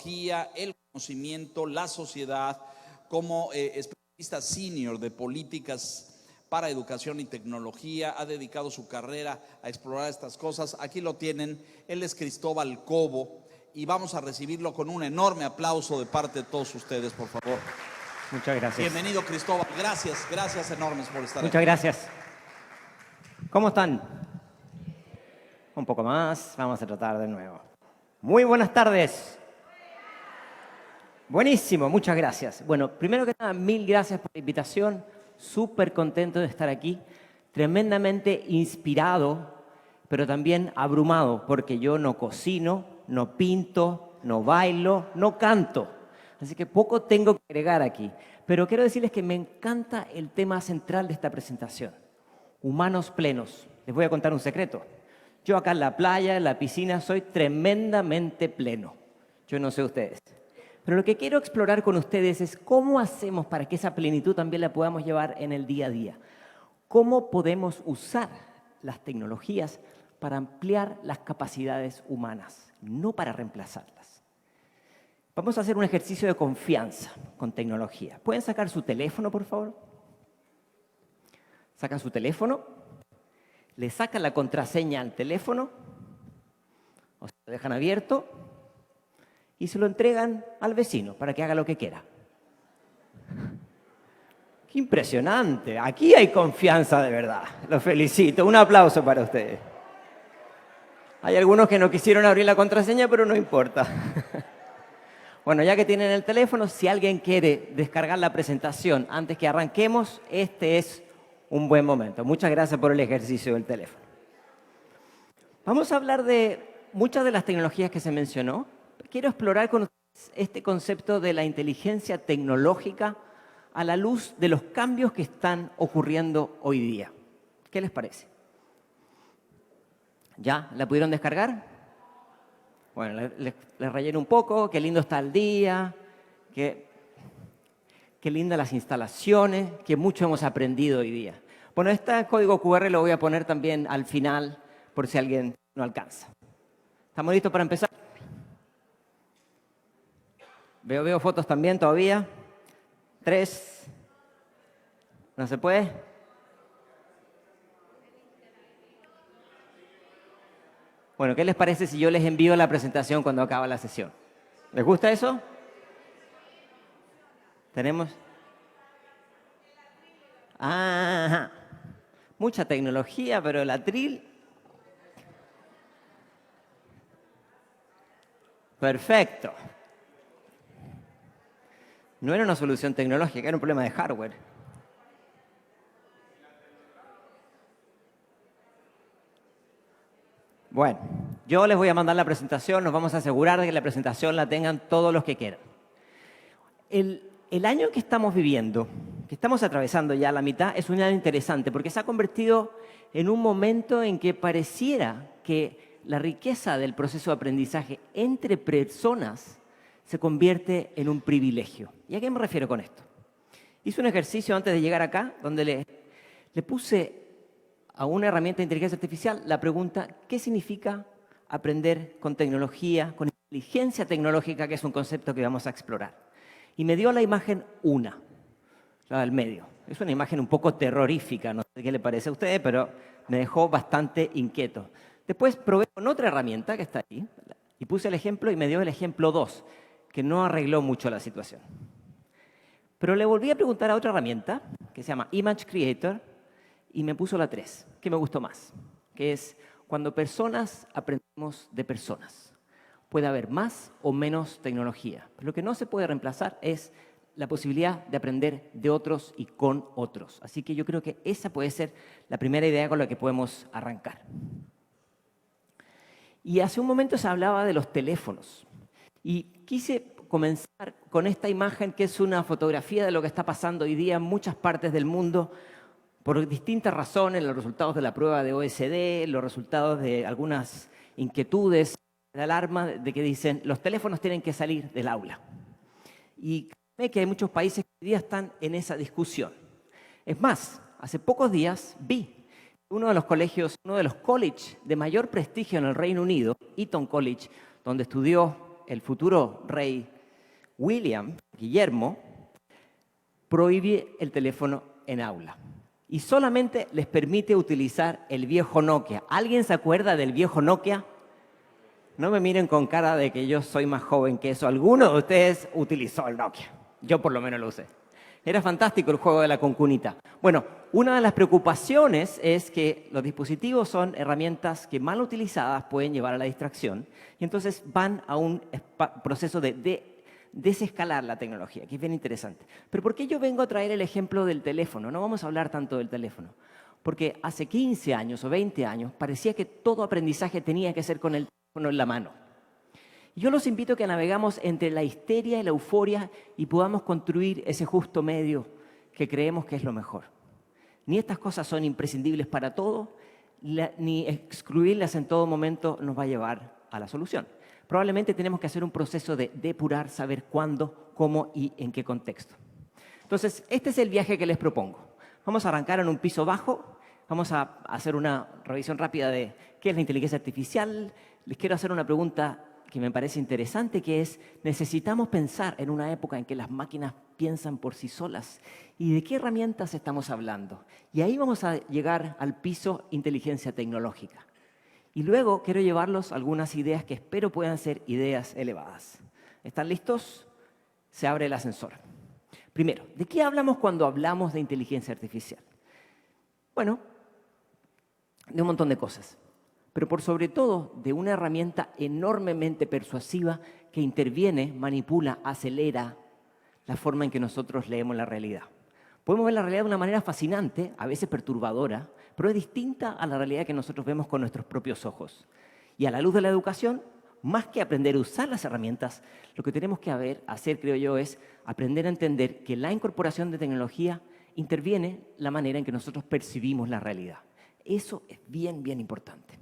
tecnología, el conocimiento, la sociedad, como especialista senior de políticas para educación y tecnología. Ha dedicado su carrera a explorar estas cosas. Aquí lo tienen, él es Cristóbal Cobo y vamos a recibirlo con un enorme aplauso de parte de todos ustedes, por favor. Muchas gracias. Bienvenido, Cristóbal. Gracias enormes por estar aquí. Muchas gracias. ¿Cómo están? Un poco más, vamos a tratar de nuevo. Muy buenas tardes. Buenísimo, muchas gracias. Bueno, primero que nada, mil gracias por la invitación. Súper contento de estar aquí. Tremendamente inspirado, pero también abrumado, porque yo no cocino, no pinto, no bailo, no canto. Así que poco tengo que agregar aquí. Pero quiero decirles que me encanta el tema central de esta presentación. Humanos plenos. Les voy a contar un secreto. Yo acá en la playa, en la piscina, soy tremendamente pleno. Yo no sé ustedes. Pero lo que quiero explorar con ustedes es cómo hacemos para que esa plenitud también la podamos llevar en el día a día. Cómo podemos usar las tecnologías para ampliar las capacidades humanas, no para reemplazarlas. Vamos a hacer un ejercicio de confianza con tecnología. ¿Pueden sacar su teléfono, por favor? Sacan su teléfono, le sacan la contraseña al teléfono, o se lo dejan abierto y se lo entregan al vecino para que haga lo que quiera. ¡Qué impresionante! Aquí hay confianza de verdad. Los felicito. Un aplauso para ustedes. Hay algunos que no quisieron abrir la contraseña, pero no importa. Bueno, ya que tienen el teléfono, si alguien quiere descargar la presentación antes que arranquemos, este es un buen momento. Muchas gracias por el ejercicio del teléfono. Vamos a hablar de muchas de las tecnologías que se mencionó. Quiero explorar con ustedes este concepto de la inteligencia tecnológica a la luz de los cambios que están ocurriendo hoy día. ¿Qué les parece? ¿Ya? ¿La pudieron descargar? Bueno, les relleno un poco. Qué lindo está el día. Qué lindas las instalaciones. Que mucho hemos aprendido hoy día. Bueno, este código QR lo voy a poner también al final por si alguien no alcanza. ¿Estamos listos para empezar? Veo fotos también todavía. 3. ¿No se puede? Bueno, ¿qué les parece si yo les envío la presentación cuando acaba la sesión? ¿Les gusta eso? ¿Tenemos? Ah, mucha tecnología, pero el atril. Perfecto. No era una solución tecnológica, era un problema de hardware. Bueno, yo les voy a mandar la presentación, nos vamos a asegurar de que la presentación la tengan todos los que quieran. El año que estamos viviendo, que estamos atravesando ya la mitad, es un año interesante porque se ha convertido en un momento en que pareciera que la riqueza del proceso de aprendizaje entre personas se convierte en un privilegio. ¿Y a qué me refiero con esto? Hice un ejercicio antes de llegar acá donde le puse a una herramienta de inteligencia artificial la pregunta, ¿qué significa aprender con tecnología, con inteligencia tecnológica, que es un concepto que vamos a explorar? Y me dio la imagen 1, la del medio. Es una imagen un poco terrorífica, no sé qué le parece a ustedes, pero me dejó bastante inquieto. Después probé con otra herramienta que está ahí y puse el ejemplo y me dio el ejemplo 2, que no arregló mucho la situación. Pero le volví a preguntar a otra herramienta que se llama Image Creator y me puso la 3, que me gustó más, que es cuando personas aprendemos de personas. Puede haber más o menos tecnología, pero lo que no se puede reemplazar es la posibilidad de aprender de otros y con otros. Así que yo creo que esa puede ser la primera idea con la que podemos arrancar. Y hace un momento se hablaba de los teléfonos y quise comenzar con esta imagen que es una fotografía de lo que está pasando hoy día en muchas partes del mundo por distintas razones, los resultados de la prueba de OECD, los resultados de algunas inquietudes de alarma de que dicen los teléfonos tienen que salir del aula. Y creo que hay muchos países que hoy día están en esa discusión. Es más, hace pocos días vi uno de los colegios, uno de los colleges de mayor prestigio en el Reino Unido, Eton College, donde estudió el futuro rey Guillermo, prohíbe el teléfono en aula y solamente les permite utilizar el viejo Nokia. ¿Alguien se acuerda del viejo Nokia? No me miren con cara de que yo soy más joven que eso. ¿Alguno de ustedes utilizó el Nokia? Yo por lo menos lo usé. Era fantástico el juego de la concunita. Bueno, una de las preocupaciones es que los dispositivos son herramientas que mal utilizadas pueden llevar a la distracción y entonces van a un proceso de desescalar la tecnología, que es bien interesante. Pero ¿por qué yo vengo a traer el ejemplo del teléfono? No vamos a hablar tanto del teléfono. Porque hace 15 años o 20 años parecía que todo aprendizaje tenía que ser con el teléfono en la mano. Yo los invito a que navegamos entre la histeria y la euforia y podamos construir ese justo medio que creemos que es lo mejor. Ni estas cosas son imprescindibles para todo, ni excluirlas en todo momento nos va a llevar a la solución. Probablemente tenemos que hacer un proceso de depurar, saber cuándo, cómo y en qué contexto. Entonces, este es el viaje que les propongo. Vamos a arrancar en un piso bajo, vamos a hacer una revisión rápida de qué es la inteligencia artificial. Les quiero hacer una pregunta que me parece interesante, que es, ¿necesitamos pensar en una época en que las máquinas piensan por sí solas? ¿Y de qué herramientas estamos hablando? Y ahí vamos a llegar al piso inteligencia tecnológica. Y luego quiero llevarlos a algunas ideas que espero puedan ser ideas elevadas. ¿Están listos? Se abre el ascensor. Primero, ¿de qué hablamos cuando hablamos de inteligencia artificial? Bueno, de un montón de cosas, pero por sobre todo de una herramienta enormemente persuasiva que interviene, manipula, acelera la forma en que nosotros leemos la realidad. Podemos ver la realidad de una manera fascinante, a veces perturbadora, pero es distinta a la realidad que nosotros vemos con nuestros propios ojos. Y a la luz de la educación, más que aprender a usar las herramientas, lo que tenemos que hacer, creo yo, es aprender a entender que la incorporación de tecnología interviene la manera en que nosotros percibimos la realidad. Eso es bien, bien importante.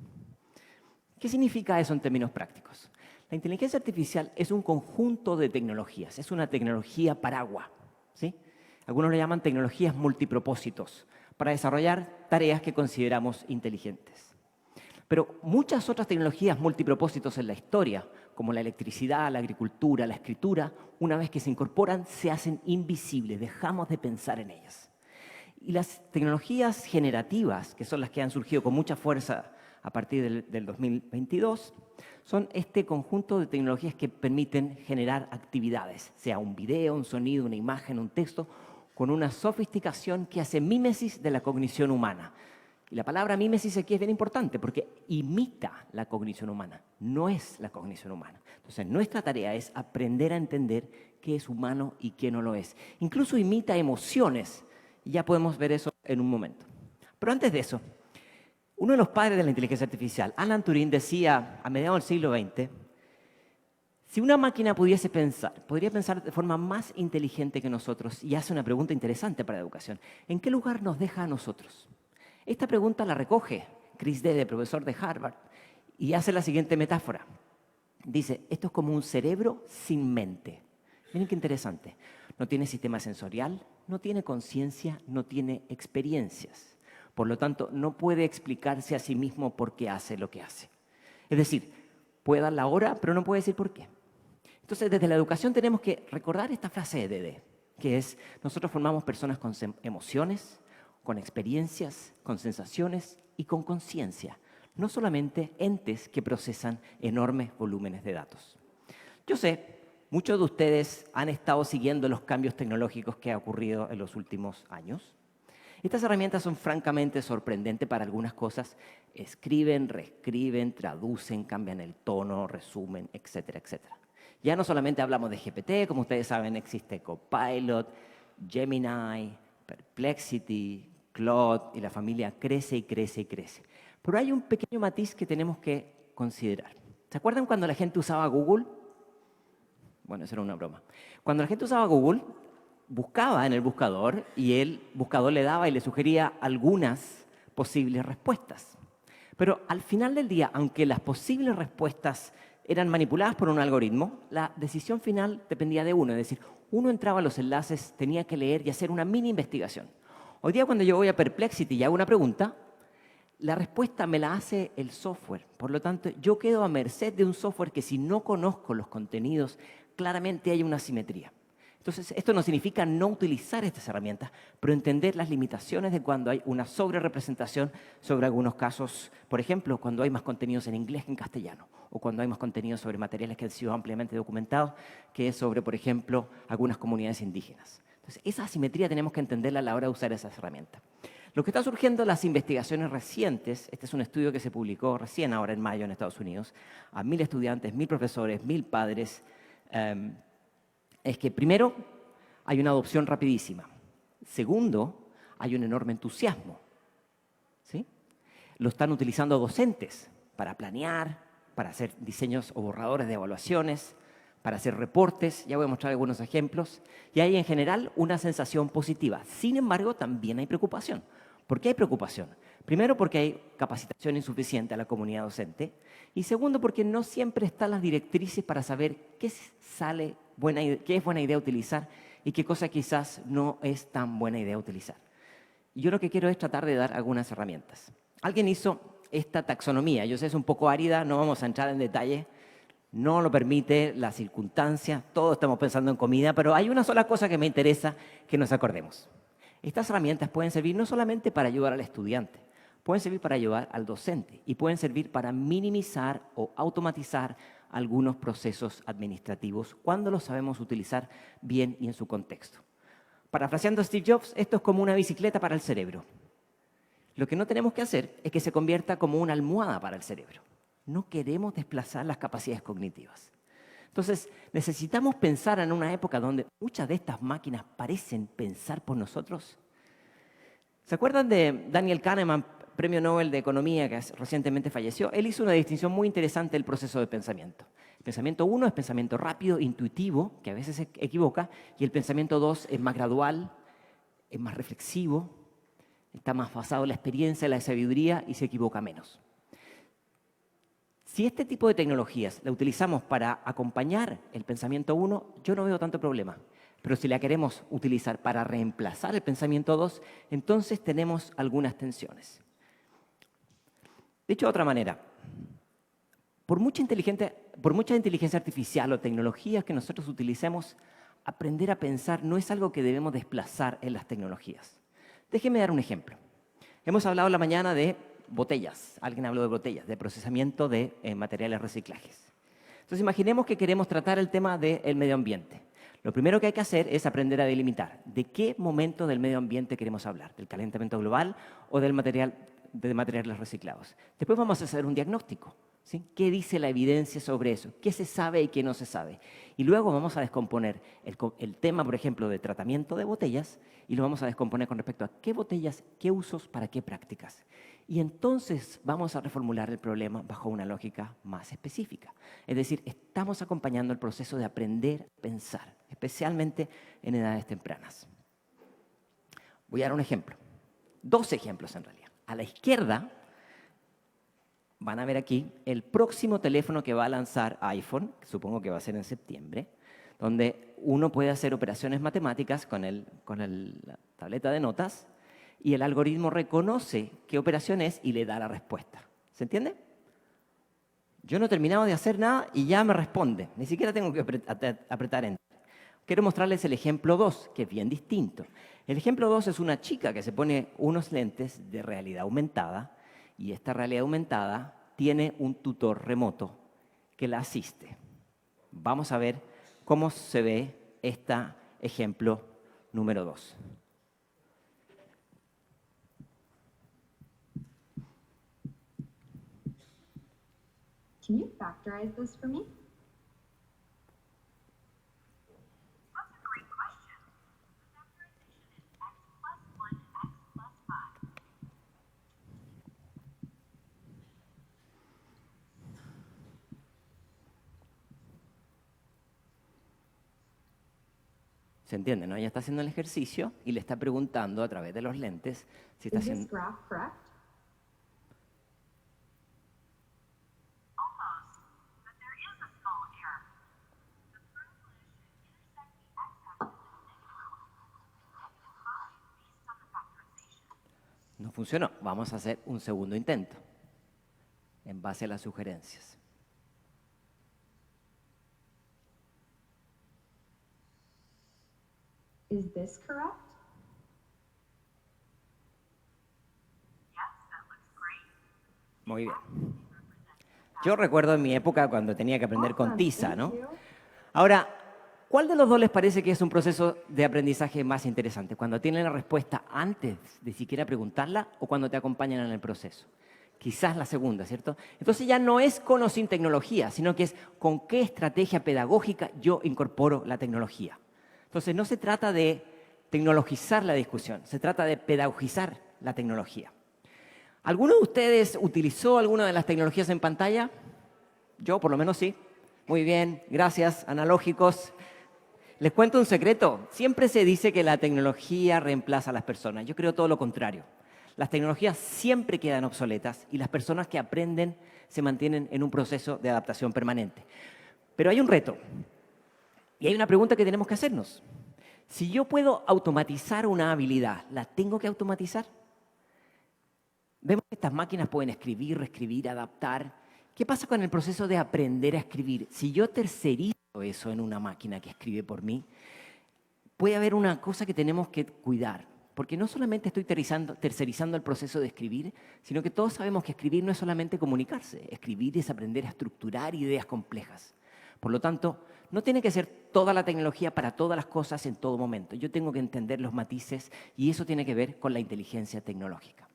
¿Qué significa eso en términos prácticos? La inteligencia artificial es un conjunto de tecnologías, es una tecnología paraguas, ¿sí? Algunos le llaman tecnologías multipropósitos, para desarrollar tareas que consideramos inteligentes. Pero muchas otras tecnologías multipropósitos en la historia, como la electricidad, la agricultura, la escritura, una vez que se incorporan, se hacen invisibles, dejamos de pensar en ellas. Y las tecnologías generativas, que son las que han surgido con mucha fuerza a partir del 2022, son este conjunto de tecnologías que permiten generar actividades, sea un video, un sonido, una imagen, un texto, con una sofisticación que hace mímesis de la cognición humana. Y la palabra mímesis aquí es bien importante porque imita la cognición humana, no es la cognición humana. Entonces, nuestra tarea es aprender a entender qué es humano y qué no lo es. Incluso imita emociones, y ya podemos ver eso en un momento. Pero antes de eso, uno de los padres de la inteligencia artificial, Alan Turing, decía a mediados del siglo XX, si una máquina pudiese pensar, podría pensar de forma más inteligente que nosotros, y hace una pregunta interesante para la educación. ¿En qué lugar nos deja a nosotros? Esta pregunta la recoge Chris Dede, profesor de Harvard, y hace la siguiente metáfora. Dice, esto es como un cerebro sin mente. Miren qué interesante. No tiene sistema sensorial, no tiene conciencia, no tiene experiencias. Por lo tanto, no puede explicarse a sí mismo por qué hace lo que hace. Es decir, puede dar la hora, pero no puede decir por qué. Entonces, desde la educación tenemos que recordar esta frase de Dede, que es, nosotros formamos personas con emociones, con experiencias, con sensaciones y con conciencia, no solamente entes que procesan enormes volúmenes de datos. Yo sé, muchos de ustedes han estado siguiendo los cambios tecnológicos que han ocurrido en los últimos años. Estas herramientas son francamente sorprendentes para algunas cosas. Escriben, reescriben, traducen, cambian el tono, resumen, etcétera, etcétera. Ya no solamente hablamos de GPT, como ustedes saben, existe Copilot, Gemini, Perplexity, Claude, y la familia crece y crece y crece. Pero hay un pequeño matiz que tenemos que considerar. ¿Se acuerdan cuando la gente usaba Google? Bueno, eso era una broma. Cuando la gente usaba Google, buscaba en el buscador y el buscador le daba y le sugería algunas posibles respuestas. Pero al final del día, aunque las posibles respuestas eran manipuladas por un algoritmo, la decisión final dependía de uno. Es decir, uno entraba a los enlaces, tenía que leer y hacer una mini investigación. Hoy día cuando yo voy a Perplexity y hago una pregunta, la respuesta me la hace el software. Por lo tanto, yo quedo a merced de un software que si no conozco los contenidos, claramente hay una asimetría. Entonces, esto no significa no utilizar estas herramientas, pero entender las limitaciones de cuando hay una sobrerepresentación sobre algunos casos. Por ejemplo, cuando hay más contenidos en inglés que en castellano, o cuando hay más contenidos sobre materiales que han sido ampliamente documentados que sobre, por ejemplo, algunas comunidades indígenas. Entonces, esa asimetría tenemos que entenderla a la hora de usar esas herramientas. Lo que está surgiendo en las investigaciones recientes, este es un estudio que se publicó recién ahora en mayo en Estados Unidos, a 1.000 estudiantes, 1.000 profesores, 1.000 padres, es que primero hay una adopción rapidísima. Segundo, hay un enorme entusiasmo. ¿Sí? Lo están utilizando docentes para planear, para hacer diseños o borradores de evaluaciones, para hacer reportes. Ya voy a mostrar algunos ejemplos. Y hay en general una sensación positiva. Sin embargo, también hay preocupación. ¿Por qué hay preocupación? Primero, porque hay capacitación insuficiente a la comunidad docente. Y segundo, porque no siempre están las directrices para saber qué es buena idea utilizar y qué cosa quizás no es tan buena idea utilizar. Y yo lo que quiero es tratar de dar algunas herramientas. Alguien hizo esta taxonomía. Yo sé, es un poco árida, no vamos a entrar en detalle. No lo permite la circunstancia. Todos estamos pensando en comida, pero hay una sola cosa que me interesa que nos acordemos. Estas herramientas pueden servir no solamente para ayudar al estudiante, pueden servir para ayudar al docente y pueden servir para minimizar o automatizar algunos procesos administrativos cuando los sabemos utilizar bien y en su contexto. Parafraseando a Steve Jobs, esto es como una bicicleta para el cerebro. Lo que no tenemos que hacer es que se convierta como una almohada para el cerebro. No queremos desplazar las capacidades cognitivas. Entonces, necesitamos pensar en una época donde muchas de estas máquinas parecen pensar por nosotros. ¿Se acuerdan de Daniel Kahneman, premio Nobel de Economía, que recientemente falleció? Él hizo una distinción muy interesante del proceso de pensamiento. El pensamiento 1 es pensamiento rápido, intuitivo, que a veces se equivoca, y el pensamiento 2 es más gradual, es más reflexivo, está más basado en la experiencia, en la sabiduría y se equivoca menos. Si este tipo de tecnologías la utilizamos para acompañar el pensamiento 1, yo no veo tanto problema. Pero si la queremos utilizar para reemplazar el pensamiento 2, entonces tenemos algunas tensiones. Dicho de otra manera, por mucha inteligencia artificial o tecnologías que nosotros utilicemos, aprender a pensar no es algo que debemos desplazar en las tecnologías. Déjenme dar un ejemplo. Hemos hablado en la mañana de botellas. Alguien habló de botellas, de procesamiento de materiales reciclajes. Entonces, imaginemos que queremos tratar el tema del medio ambiente. Lo primero que hay que hacer es aprender a delimitar de qué momento del medio ambiente queremos hablar, del calentamiento global o de materiales reciclados. Después vamos a hacer un diagnóstico. ¿Sí? ¿Qué dice la evidencia sobre eso? ¿Qué se sabe y qué no se sabe? Y luego vamos a descomponer el tema, por ejemplo, de tratamiento de botellas y lo vamos a descomponer con respecto a qué botellas, qué usos, para qué prácticas. Y entonces vamos a reformular el problema bajo una lógica más específica. Es decir, estamos acompañando el proceso de aprender a pensar, especialmente en edades tempranas. Voy a dar un ejemplo. 2 ejemplos en realidad. A la izquierda van a ver aquí el próximo teléfono que va a lanzar iPhone, que supongo que va a ser en septiembre, donde uno puede hacer operaciones matemáticas con la tableta de notas y el algoritmo reconoce qué operación es y le da la respuesta. ¿Se entiende? Yo no he terminado de hacer nada y ya me responde. Ni siquiera tengo que apretar Enter. Quiero mostrarles el ejemplo 2, que es bien distinto. El ejemplo 2 es una chica que se pone unos lentes de realidad aumentada y esta realidad aumentada tiene un tutor remoto que la asiste. Vamos a ver cómo se ve este ejemplo número 2. Can you factorize this for me? That's a great question. The factorization is x plus 1, x plus 5. ¿Se entiende, no? Ella está haciendo el ejercicio y le está preguntando a través de los lentes si está Is this haciendo... graph correct? Almost, but there is a small error. The parabola should intersect the x-axis at -1 and -5 based on the factorization. No funcionó. Vamos a hacer un segundo intento en base a las sugerencias. Is this correct? Yes, that looks great. Muy bien. Yo recuerdo en mi época cuando tenía que aprender con Awesome, tiza, thank ¿no? you. Ahora, ¿cuál de los dos les parece que es un proceso de aprendizaje más interesante? ¿Cuando tienen la respuesta antes de siquiera preguntarla o cuando te acompañan en el proceso? Quizás la segunda, ¿cierto? Entonces ya no es con o sin tecnología, sino que es con qué estrategia pedagógica yo incorporo la tecnología. Entonces no se trata de tecnologizar la discusión, se trata de pedagogizar la tecnología. ¿Alguno de ustedes utilizó alguna de las tecnologías en pantalla? Yo por lo menos sí. Muy bien, gracias, analógicos. Les cuento un secreto. Siempre se dice que la tecnología reemplaza a las personas. Yo creo todo lo contrario. Las tecnologías siempre quedan obsoletas y las personas que aprenden se mantienen en un proceso de adaptación permanente. Pero hay un reto y hay una pregunta que tenemos que hacernos. Si yo puedo automatizar una habilidad, ¿la tengo que automatizar? Vemos que estas máquinas pueden escribir, reescribir, adaptar. ¿Qué pasa con el proceso de aprender a escribir? Si yo tercerizo eso en una máquina que escribe por mí, puede haber una cosa que tenemos que cuidar. Porque no solamente estoy tercerizando el proceso de escribir, sino que todos sabemos que escribir no es solamente comunicarse. Escribir es aprender a estructurar ideas complejas. Por lo tanto, no tiene que ser toda la tecnología para todas las cosas en todo momento. Yo tengo que entender los matices y eso tiene que ver con la inteligencia tecnológica.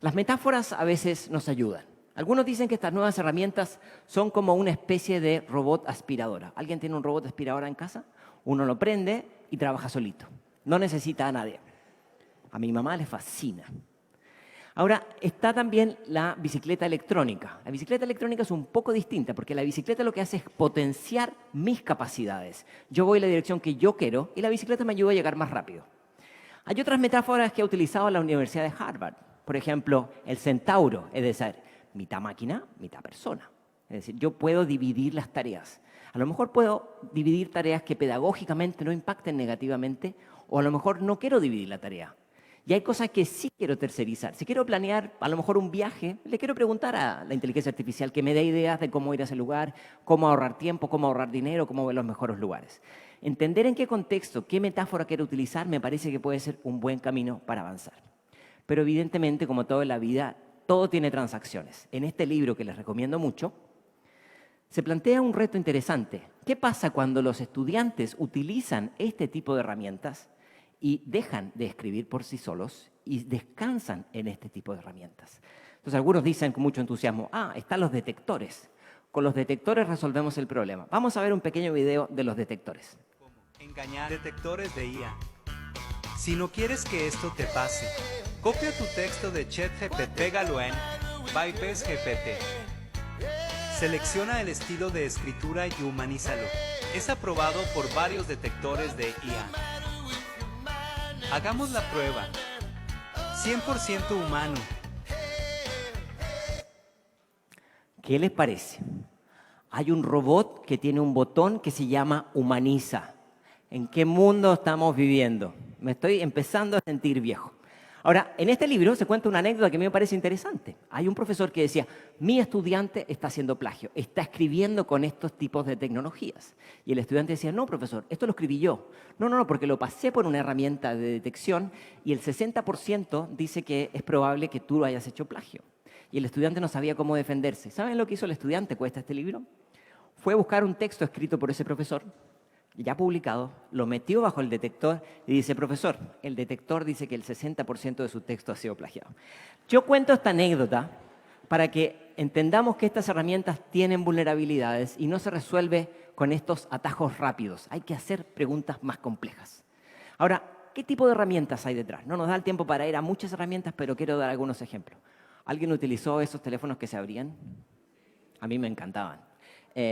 Las metáforas a veces nos ayudan. Algunos dicen que estas nuevas herramientas son como una especie de robot aspiradora. ¿Alguien tiene un robot aspiradora en casa? Uno lo prende y trabaja solito. No necesita a nadie. A mi mamá le fascina. Ahora, está también la bicicleta electrónica. La bicicleta electrónica es un poco distinta porque la bicicleta lo que hace es potenciar mis capacidades. Yo voy en la dirección que yo quiero y la bicicleta me ayuda a llegar más rápido. Hay otras metáforas que ha utilizado la Universidad de Harvard. Por ejemplo, el centauro, es decir, mitad máquina, mitad persona. Es decir, yo puedo dividir las tareas. A lo mejor puedo dividir tareas que pedagógicamente no impacten negativamente o a lo mejor no quiero dividir la tarea. Y hay cosas que sí quiero tercerizar. Si quiero planear a lo mejor un viaje, le quiero preguntar a la inteligencia artificial que me dé ideas de cómo ir a ese lugar, cómo ahorrar tiempo, cómo ahorrar dinero, cómo ver los mejores lugares. Entender en qué contexto, qué metáfora quiero utilizar, me parece que puede ser un buen camino para avanzar. Pero evidentemente, como todo en la vida, todo tiene transacciones. En este libro, que les recomiendo mucho, se plantea un reto interesante. ¿Qué pasa cuando los estudiantes utilizan este tipo de herramientas y dejan de escribir por sí solos y descansan en este tipo de herramientas? Entonces, algunos dicen con mucho entusiasmo, están los detectores. Con los detectores resolvemos el problema. Vamos a ver un pequeño video de los detectores. Engañar detectores de IA. Si no quieres que esto te pase, copia tu texto de ChatGPT, pégalo en Bypass GPT. Selecciona el estilo de escritura y humanízalo. Es aprobado por varios detectores de IA. Hagamos la prueba. 100% humano. ¿Qué les parece? Hay un robot que tiene un botón que se llama Humaniza. ¿En qué mundo estamos viviendo? Me estoy empezando a sentir viejo. Ahora, en este libro se cuenta una anécdota que a mí me parece interesante. Hay un profesor que decía, mi estudiante está haciendo plagio, está escribiendo con estos tipos de tecnologías. Y el estudiante decía, no, profesor, esto lo escribí yo. No, porque lo pasé por una herramienta de detección y el 60% dice que es probable que tú lo hayas hecho plagio. Y el estudiante no sabía cómo defenderse. ¿Saben lo que hizo el estudiante? Cuesta este libro. Fue a buscar un texto escrito por ese profesor, ya publicado, lo metió bajo el detector y dice, profesor, el detector dice que el 60% de su texto ha sido plagiado. Yo cuento esta anécdota para que entendamos que estas herramientas tienen vulnerabilidades y no se resuelve con estos atajos rápidos. Hay que hacer preguntas más complejas. Ahora, ¿qué tipo de herramientas hay detrás? No nos da el tiempo para ir a muchas herramientas, pero quiero dar algunos ejemplos. ¿Alguien utilizó esos teléfonos que se abrían? A mí me encantaban.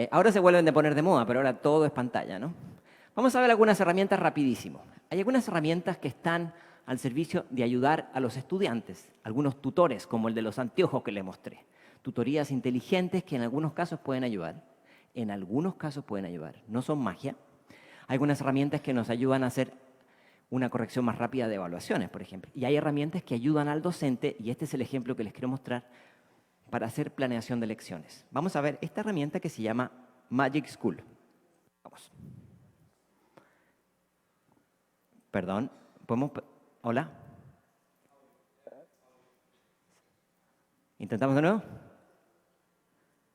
Ahora se vuelven a poner de moda, pero ahora todo es pantalla, ¿no? Vamos a ver algunas herramientas rapidísimo. Hay algunas herramientas que están al servicio de ayudar a los estudiantes. Algunos tutores, como el de los anteojos que les mostré. Tutorías inteligentes que en algunos casos pueden ayudar. En algunos casos pueden ayudar. No son magia. Hay algunas herramientas que nos ayudan a hacer una corrección más rápida de evaluaciones, por ejemplo. Y hay herramientas que ayudan al docente, y este es el ejemplo que les quiero mostrar, para hacer planeación de lecciones. Vamos a ver esta herramienta que se llama Magic School. Vamos. Perdón, ¿podemos? ¿Hola? ¿Intentamos de nuevo?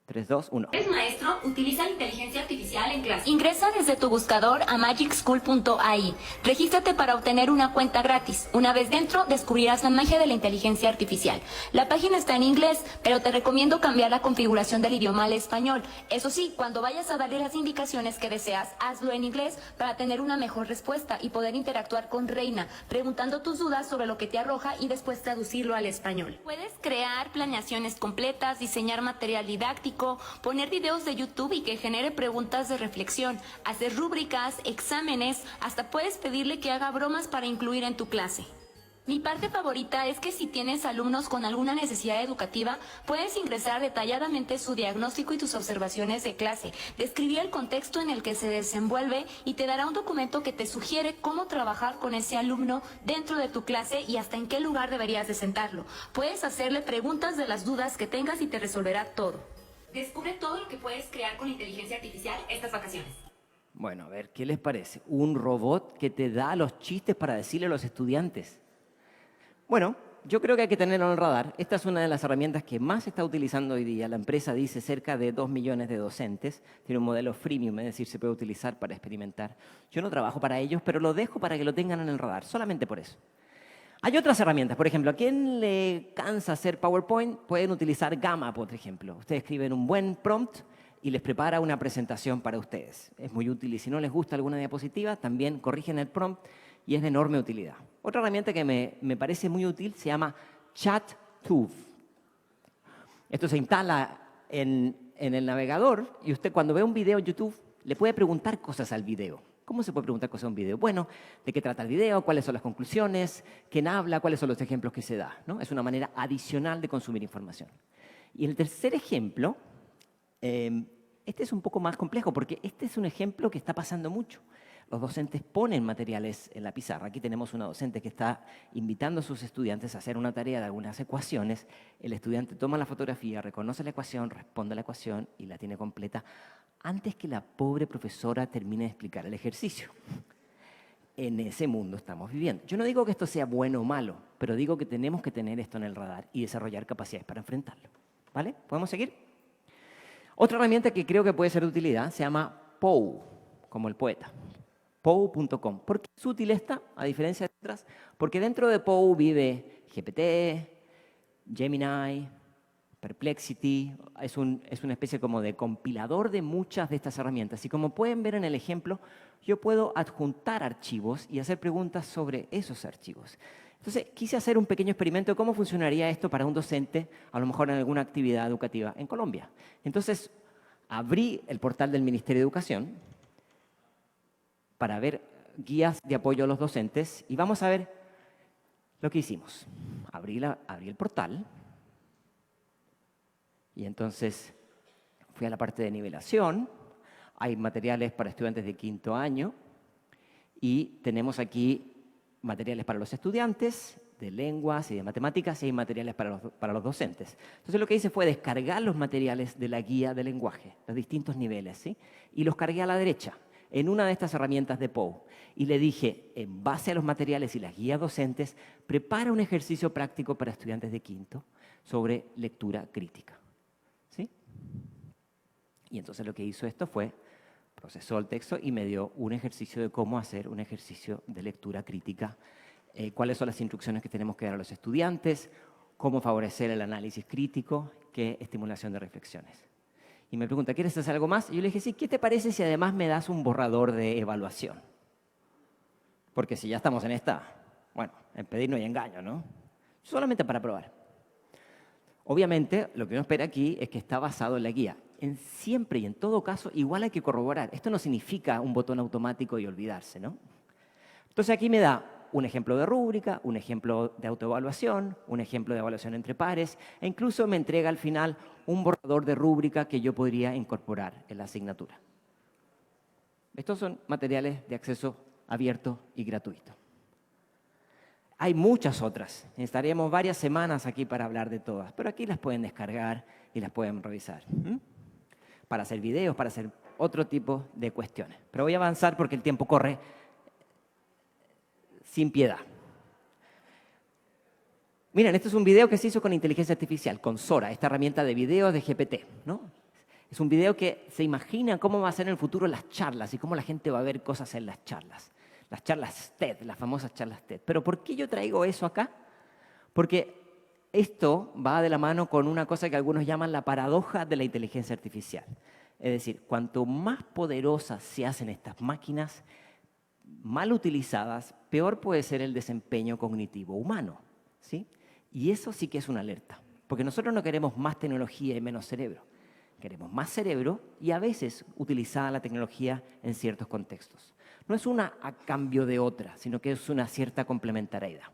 3, 2, 1. ¿Eres maestro? Utiliza la inteligencia artificial en clase. Ingresa desde tu buscador a magicschool.ai. Regístrate para obtener una cuenta gratis. Una vez dentro, descubrirás la magia de la inteligencia artificial. La página está en inglés, pero te recomiendo cambiar la configuración del idioma al español. Eso sí, cuando vayas a darle las indicaciones que deseas, hazlo en inglés para tener una mejor respuesta y poder interactuar con Reina, preguntando tus dudas sobre lo que te arroja y después traducirlo al español. Puedes crear planeaciones completas, diseñar material didáctico, poner videos de YouTube y que genere preguntas de reflexión, hacer rúbricas, exámenes, hasta puedes pedirle que haga bromas para incluir en tu clase. Mi parte favorita es que si tienes alumnos con alguna necesidad educativa, puedes ingresar detalladamente su diagnóstico y tus observaciones de clase, describir el contexto en el que se desenvuelve y te dará un documento que te sugiere cómo trabajar con ese alumno dentro de tu clase y hasta en qué lugar deberías de sentarlo. Puedes hacerle preguntas de las dudas que tengas y te resolverá todo. Descubre todo lo que puedes crear con inteligencia artificial estas vacaciones. Bueno, a ver, ¿qué les parece? Un robot que te da los chistes para decirle a los estudiantes. Bueno, yo creo que hay que tenerlo en el radar. Esta es una de las herramientas que más se está utilizando hoy día. La empresa dice cerca de 2 millones de docentes. Tiene un modelo freemium, es decir, se puede utilizar para experimentar. Yo no trabajo para ellos, pero lo dejo para que lo tengan en el radar, solamente por eso. Hay otras herramientas, por ejemplo, a quien le cansa hacer PowerPoint, pueden utilizar Gamma, por ejemplo. Ustedes escriben un buen prompt y les prepara una presentación para ustedes. Es muy útil y si no les gusta alguna diapositiva, también corrigen el prompt y es de enorme utilidad. Otra herramienta que me parece muy útil se llama ChatTube. Esto se instala en el navegador y usted cuando ve un video en YouTube le puede preguntar cosas al video. ¿Cómo se puede preguntar cosas a un video? Bueno, ¿de qué trata el video? ¿Cuáles son las conclusiones? ¿Quién habla? ¿Cuáles son los ejemplos que se da? ¿No? Es una manera adicional de consumir información. Y el tercer ejemplo, este es un poco más complejo porque este es un ejemplo que está pasando mucho. Los docentes ponen materiales en la pizarra. Aquí tenemos una docente que está invitando a sus estudiantes a hacer una tarea de algunas ecuaciones. El estudiante toma la fotografía, reconoce la ecuación, responde a la ecuación y la tiene completa antes que la pobre profesora termine de explicar el ejercicio. En ese mundo estamos viviendo. Yo no digo que esto sea bueno o malo, pero digo que tenemos que tener esto en el radar y desarrollar capacidades para enfrentarlo. ¿Vale? ¿Podemos seguir? Otra herramienta que creo que puede ser de utilidad se llama POU, como el poeta. POU.com. ¿Por qué es útil esta, a diferencia de otras? Porque dentro de POU vive GPT, Gemini, Perplexity, es una especie como de compilador de muchas de estas herramientas. Y como pueden ver en el ejemplo, yo puedo adjuntar archivos y hacer preguntas sobre esos archivos. Entonces, quise hacer un pequeño experimento de cómo funcionaría esto para un docente, a lo mejor en alguna actividad educativa en Colombia. Entonces, abrí el portal del Ministerio de Educación para ver guías de apoyo a los docentes y vamos a ver lo que hicimos. Abrí el portal y entonces fui a la parte de nivelación. Hay materiales para estudiantes de 5º año y tenemos aquí materiales para los estudiantes de lenguas y de matemáticas y hay materiales para los docentes. Entonces lo que hice fue descargar los materiales de la guía de lenguaje, los distintos niveles, ¿sí? Y los cargué a la derecha en una de estas herramientas de POU. Y le dije, en base a los materiales y las guías docentes, prepara un ejercicio práctico para estudiantes de 5º sobre lectura crítica. ¿Sí? Y entonces lo que hizo esto fue, procesó el texto y me dio un ejercicio de cómo hacer un ejercicio de lectura crítica, cuáles son las instrucciones que tenemos que dar a los estudiantes, cómo favorecer el análisis crítico, qué estimulación de reflexiones. Y me pregunta, ¿quieres hacer algo más? Y yo le dije, sí, ¿qué te parece si además me das un borrador de evaluación? Porque si ya estamos en esta, bueno, en pedir no hay engaño, ¿no? Solamente para probar. Obviamente, lo que uno espera aquí es que está basado en la guía. En siempre y en todo caso, igual hay que corroborar. Esto no significa un botón automático y olvidarse, ¿no? Entonces aquí me da un ejemplo de rúbrica, un ejemplo de autoevaluación, un ejemplo de evaluación entre pares, e incluso me entrega al final un borrador de rúbrica que yo podría incorporar en la asignatura. Estos son materiales de acceso abierto y gratuito. Hay muchas otras. Estaríamos varias semanas aquí para hablar de todas, pero aquí las pueden descargar y las pueden revisar. Para hacer videos, para hacer otro tipo de cuestiones. Pero voy a avanzar porque el tiempo corre sin piedad. Miren, este es un video que se hizo con inteligencia artificial, con Sora, esta herramienta de videos de GPT, ¿no? Es un video que se imagina cómo va a ser en el futuro las charlas y cómo la gente va a ver cosas en las charlas. Las charlas TED, las famosas charlas TED. Pero ¿por qué yo traigo eso acá? Porque esto va de la mano con una cosa que algunos llaman la paradoja de la inteligencia artificial. Es decir, cuanto más poderosas se hacen estas máquinas, mal utilizadas, peor puede ser el desempeño cognitivo humano, ¿sí? Y eso sí que es una alerta, porque nosotros no queremos más tecnología y menos cerebro. Queremos más cerebro y a veces utilizada la tecnología en ciertos contextos. No es una a cambio de otra, sino que es una cierta complementariedad.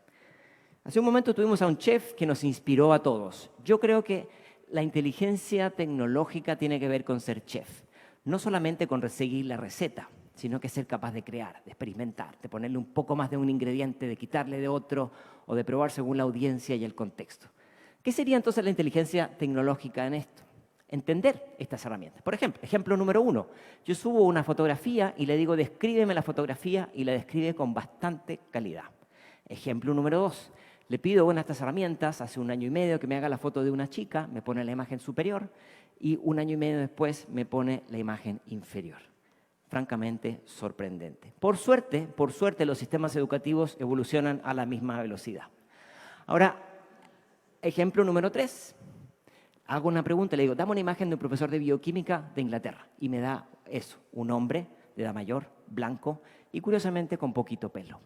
Hace un momento tuvimos a un chef que nos inspiró a todos. Yo creo que la inteligencia tecnológica tiene que ver con ser chef. No solamente con seguir la receta, sino que ser capaz de crear, de experimentar, de ponerle un poco más de un ingrediente, de quitarle de otro o de probar según la audiencia y el contexto. ¿Qué sería entonces la inteligencia tecnológica en esto? Entender estas herramientas. Por ejemplo, ejemplo número 1. Yo subo una fotografía y le digo, descríbeme la fotografía y la describe con bastante calidad. Ejemplo número 2. Le pido una de estas herramientas, hace 1 año y medio, que me haga la foto de una chica, me pone la imagen superior y 1 año y medio después me pone la imagen inferior. Francamente sorprendente. Por suerte, los sistemas educativos evolucionan a la misma velocidad. Ahora, ejemplo número 3. Hago una pregunta, le digo, dame una imagen de un profesor de bioquímica de Inglaterra. Y me da eso, un hombre de edad mayor, blanco y curiosamente con poquito pelo.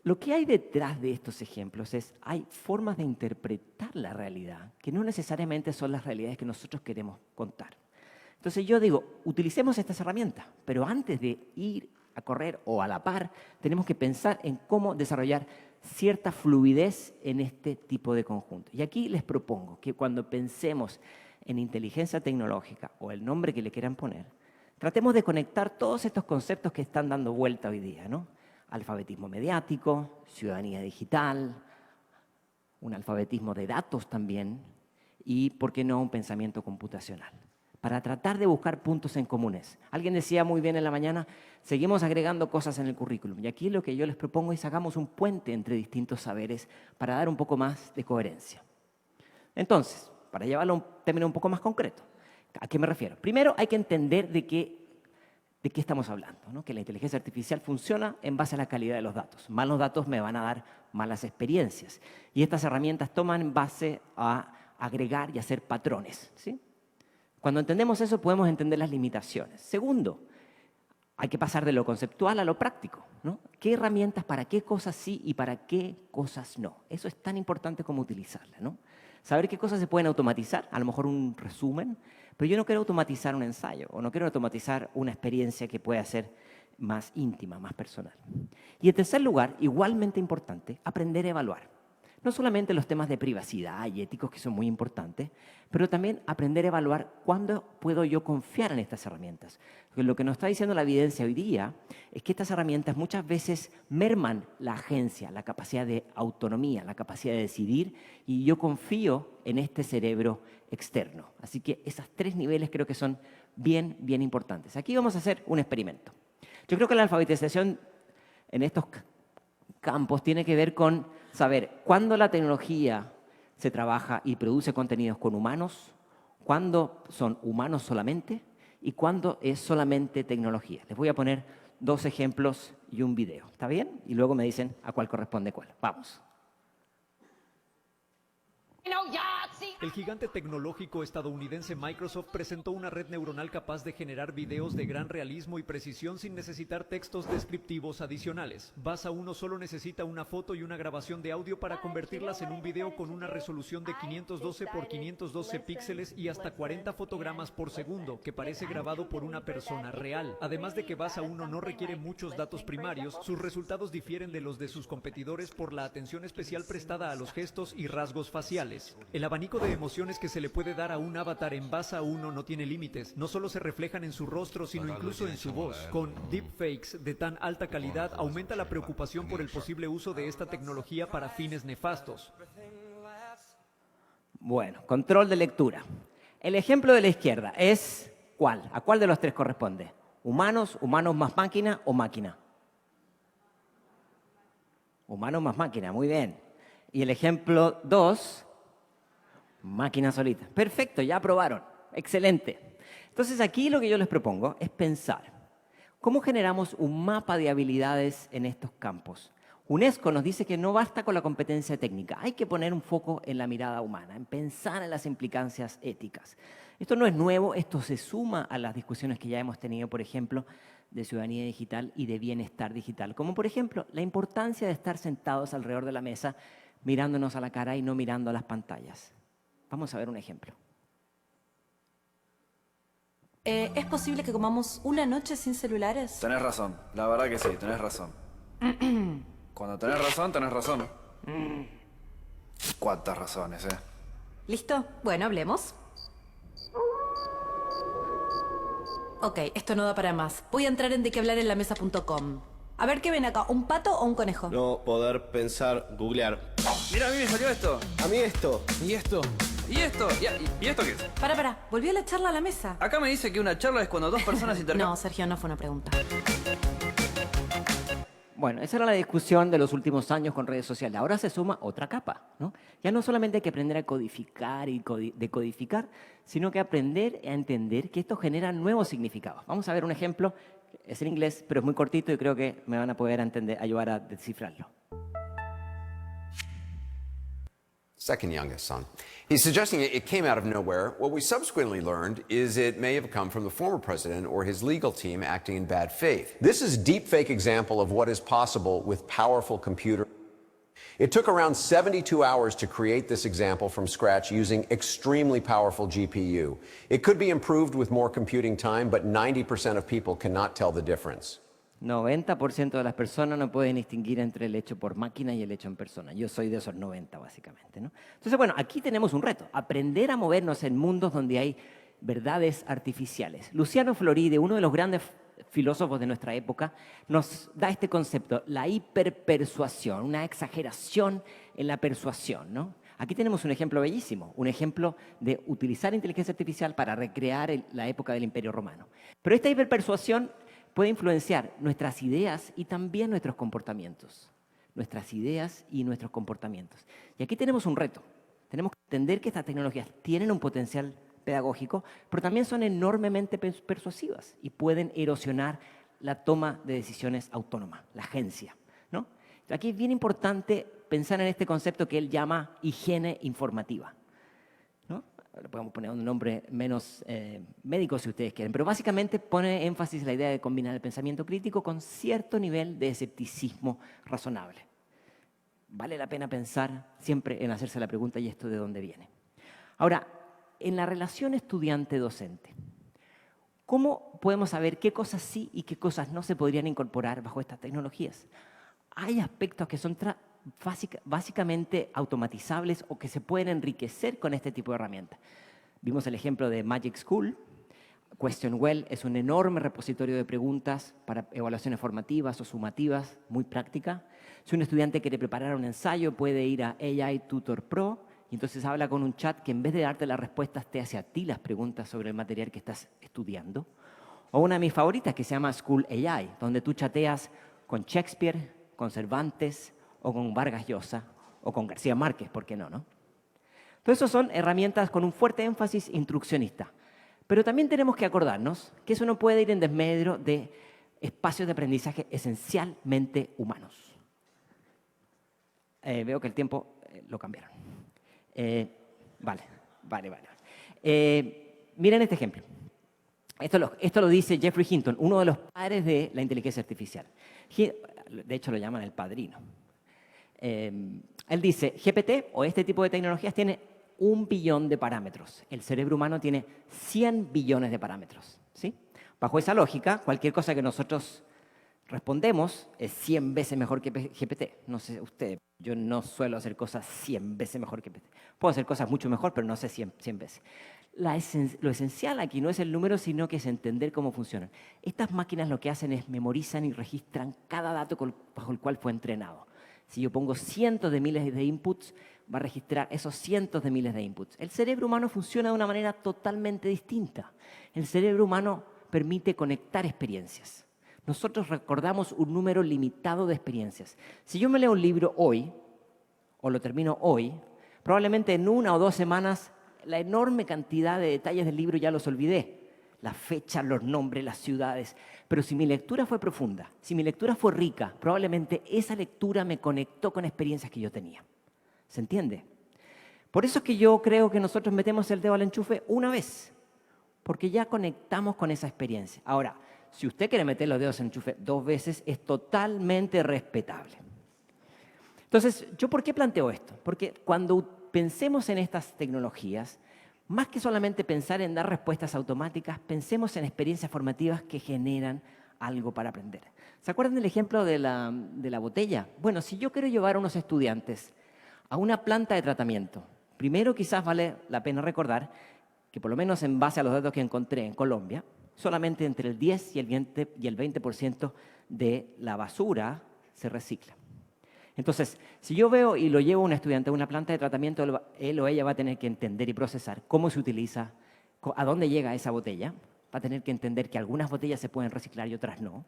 Lo que hay detrás de estos ejemplos es, hay formas de interpretar la realidad que no necesariamente son las realidades que nosotros queremos contar. Entonces yo digo, utilicemos estas herramientas, pero antes de ir a correr o a la par, tenemos que pensar en cómo desarrollar cierta fluidez en este tipo de conjunto. Y aquí les propongo que cuando pensemos en inteligencia tecnológica o el nombre que le quieran poner, tratemos de conectar todos estos conceptos que están dando vuelta hoy día, ¿no? Alfabetismo mediático, ciudadanía digital, un alfabetismo de datos también y, ¿por qué no?, un pensamiento computacional, para tratar de buscar puntos en comunes. Alguien decía muy bien en la mañana, seguimos agregando cosas en el currículum. Y aquí lo que yo les propongo es hagamos un puente entre distintos saberes para dar un poco más de coherencia. Entonces, para llevarlo a un término un poco más concreto, ¿a qué me refiero? Primero hay que entender de qué estamos hablando, ¿no? Que la inteligencia artificial funciona en base a la calidad de los datos. Malos datos me van a dar malas experiencias. Y estas herramientas toman en base a agregar y hacer patrones, ¿sí? Cuando entendemos eso, podemos entender las limitaciones. Segundo, hay que pasar de lo conceptual a lo práctico, ¿no? ¿Qué herramientas para qué cosas sí y para qué cosas no? Eso es tan importante como utilizarla, ¿no? Saber qué cosas se pueden automatizar, a lo mejor un resumen, pero yo no quiero automatizar un ensayo o no quiero automatizar una experiencia que pueda ser más íntima, más personal. Y en tercer lugar, igualmente importante, aprender a evaluar. No solamente los temas de privacidad y éticos que son muy importantes, pero también aprender a evaluar cuándo puedo yo confiar en estas herramientas. Porque lo que nos está diciendo la evidencia hoy día es que estas herramientas muchas veces merman la agencia, la capacidad de autonomía, la capacidad de decidir, y yo confío en este cerebro externo. Así que esos 3 niveles creo que son bien importantes. Aquí vamos a hacer un experimento. Yo creo que la alfabetización en estos campos tiene que ver con saber cuándo la tecnología se trabaja y produce contenidos con humanos, cuándo son humanos solamente y cuándo es solamente tecnología. Les voy a poner 2 ejemplos y un video, ¿está bien? Y luego me dicen a cuál corresponde cuál. Vamos. El gigante tecnológico estadounidense Microsoft presentó una red neuronal capaz de generar videos de gran realismo y precisión sin necesitar textos descriptivos adicionales. Basa 1 solo necesita una foto y una grabación de audio para convertirlas en un video con una resolución de 512 por 512 píxeles y hasta 40 fotogramas por segundo, que parece grabado por una persona real. Además de que Basa 1 no requiere muchos datos primarios, sus resultados difieren de los de sus competidores por la atención especial prestada a los gestos y rasgos faciales. El abanico de de emociones que se le puede dar a un avatar en base a uno no tiene límites. No solo se reflejan en su rostro, sino incluso en su voz. Con deepfakes de tan alta calidad, aumenta la preocupación por el posible uso de esta tecnología para fines nefastos. Bueno, control de lectura. El ejemplo de la izquierda es ¿cuál? ¿A cuál de los tres corresponde? ¿Humanos, humanos más máquina o máquina? Humanos más máquina, muy bien. Y el ejemplo 2, máquina solita. Perfecto, ya aprobaron. Excelente. Entonces aquí lo que yo les propongo es pensar, ¿cómo generamos un mapa de habilidades en estos campos? UNESCO nos dice que no basta con la competencia técnica, hay que poner un foco en la mirada humana, en pensar en las implicancias éticas. Esto no es nuevo, esto se suma a las discusiones que ya hemos tenido, por ejemplo, de ciudadanía digital y de bienestar digital, como por ejemplo la importancia de estar sentados alrededor de la mesa mirándonos a la cara y no mirando a las pantallas. Vamos a ver un ejemplo. ¿Es posible que comamos una noche sin celulares? Tenés razón, la verdad que sí, tenés razón. Cuando tenés razón, tenés razón. Cuántas razones, ¿Listo? Bueno, hablemos. Ok, esto no da para más. Voy a entrar en dequehablarenlamesa.com. A ver, ¿qué ven acá? ¿Un pato o un conejo? No poder pensar, googlear. Mira, a mí me salió esto. A mí esto. ¿Y esto? ¿Y esto? ¿Y esto qué es? Para. Volvió la charla a la mesa. Acá me dice que una charla es cuando dos personas intercambian. No, Sergio, no fue una pregunta. Bueno, esa era la discusión de los últimos años con redes sociales. Ahora se suma otra capa, ¿no? Ya no solamente hay que aprender a codificar y decodificar, sino que aprender a entender que esto genera nuevos significados. Vamos a ver un ejemplo, es en inglés, pero es muy cortito y creo que me van a poder ayudar a descifrarlo. Second youngest son. He's suggesting it came out of nowhere. What we subsequently learned is it may have come from the former president or his legal team acting in bad faith. This is a deepfake example of what is possible with powerful computer. It took around 72 hours to create this example from scratch using extremely powerful GPU. It could be improved with more computing time, but 90% of people cannot tell the difference. 90% de las personas no pueden distinguir entre el hecho por máquina y el hecho en persona. Yo soy de esos 90, básicamente, ¿no? Entonces, bueno, aquí tenemos un reto. Aprender a movernos en mundos donde hay verdades artificiales. Luciano Floride, uno de los grandes filósofos de nuestra época, nos da este concepto, la hiperpersuasión, una exageración en la persuasión, ¿no? Aquí tenemos un ejemplo bellísimo, un ejemplo de utilizar inteligencia artificial para recrear la época del Imperio Romano. Pero esta hiperpersuasión puede influenciar nuestras ideas y también nuestros comportamientos. Nuestras ideas y nuestros comportamientos. Y aquí tenemos un reto. Tenemos que entender que estas tecnologías tienen un potencial pedagógico, pero también son enormemente persuasivas y pueden erosionar la toma de decisiones autónoma, la agencia, ¿no? Aquí es bien importante pensar en este concepto que él llama higiene informativa, ¿no? Le podemos poner un nombre menos médico si ustedes quieren, pero básicamente pone énfasis en la idea de combinar el pensamiento crítico con cierto nivel de escepticismo razonable. Vale la pena pensar siempre en hacerse la pregunta, ¿y esto de dónde viene? Ahora, en la relación estudiante-docente, ¿cómo podemos saber qué cosas sí y qué cosas no se podrían incorporar bajo estas tecnologías? Hay aspectos que son básicamente automatizables o que se pueden enriquecer con este tipo de herramientas. Vimos el ejemplo de Magic School. QuestionWell es un enorme repositorio de preguntas para evaluaciones formativas o sumativas, muy práctica. Si un estudiante quiere preparar un ensayo, puede ir a AI Tutor Pro y entonces habla con un chat que en vez de darte las respuestas, te hace a ti las preguntas sobre el material que estás estudiando. O una de mis favoritas que se llama School AI, donde tú chateas con Shakespeare, con Cervantes, o con Vargas Llosa, o con García Márquez, ¿por qué no, no? Entonces, esas son herramientas con un fuerte énfasis instruccionista. Pero también tenemos que acordarnos que eso no puede ir en desmedro de espacios de aprendizaje esencialmente humanos. Veo que el tiempo lo cambiaron. Vale. Miren este ejemplo. Esto lo dice Jeffrey Hinton, uno de los padres de la inteligencia artificial. De hecho, lo llaman el padrino. Él dice, GPT o este tipo de tecnologías tiene 1 billón de parámetros. El cerebro humano tiene 100 billones de parámetros, ¿sí? Bajo esa lógica, cualquier cosa que nosotros respondemos es 100 veces mejor que GPT. No sé usted. Yo no suelo hacer cosas 100 veces mejor que PT. Puedo hacer cosas mucho mejor, pero no sé 100 veces. Lo esencial aquí no es el número, sino que es entender cómo funcionan. Estas máquinas lo que hacen es memorizan y registran cada dato bajo el cual fue entrenado. Si yo pongo cientos de miles de inputs, va a registrar esos cientos de miles de inputs. El cerebro humano funciona de una manera totalmente distinta. El cerebro humano permite conectar experiencias. Nosotros recordamos un número limitado de experiencias. Si yo me leo un libro hoy, o lo termino hoy, probablemente en 1 o 2 semanas la enorme cantidad de detalles del libro ya los olvidé. Las fechas, los nombres, las ciudades. Pero si mi lectura fue profunda, si mi lectura fue rica, probablemente esa lectura me conectó con experiencias que yo tenía. ¿Se entiende? Por eso es que yo creo que nosotros metemos el dedo al enchufe una vez, porque ya conectamos con esa experiencia. Ahora, si usted quiere meter los dedos al enchufe 2 veces, es totalmente respetable. Entonces, ¿yo por qué planteo esto? Porque cuando pensemos en estas tecnologías, más que solamente pensar en dar respuestas automáticas, pensemos en experiencias formativas que generan algo para aprender. ¿Se acuerdan del ejemplo de la botella? Bueno, si yo quiero llevar a unos estudiantes a una planta de tratamiento, primero quizás vale la pena recordar que por lo menos en base a los datos que encontré en Colombia, solamente entre el 10 y el 20% de la basura se recicla. Entonces, si yo veo y lo llevo a un estudiante a una planta de tratamiento, él o ella va a tener que entender y procesar cómo se utiliza, a dónde llega esa botella, va a tener que entender que algunas botellas se pueden reciclar y otras no.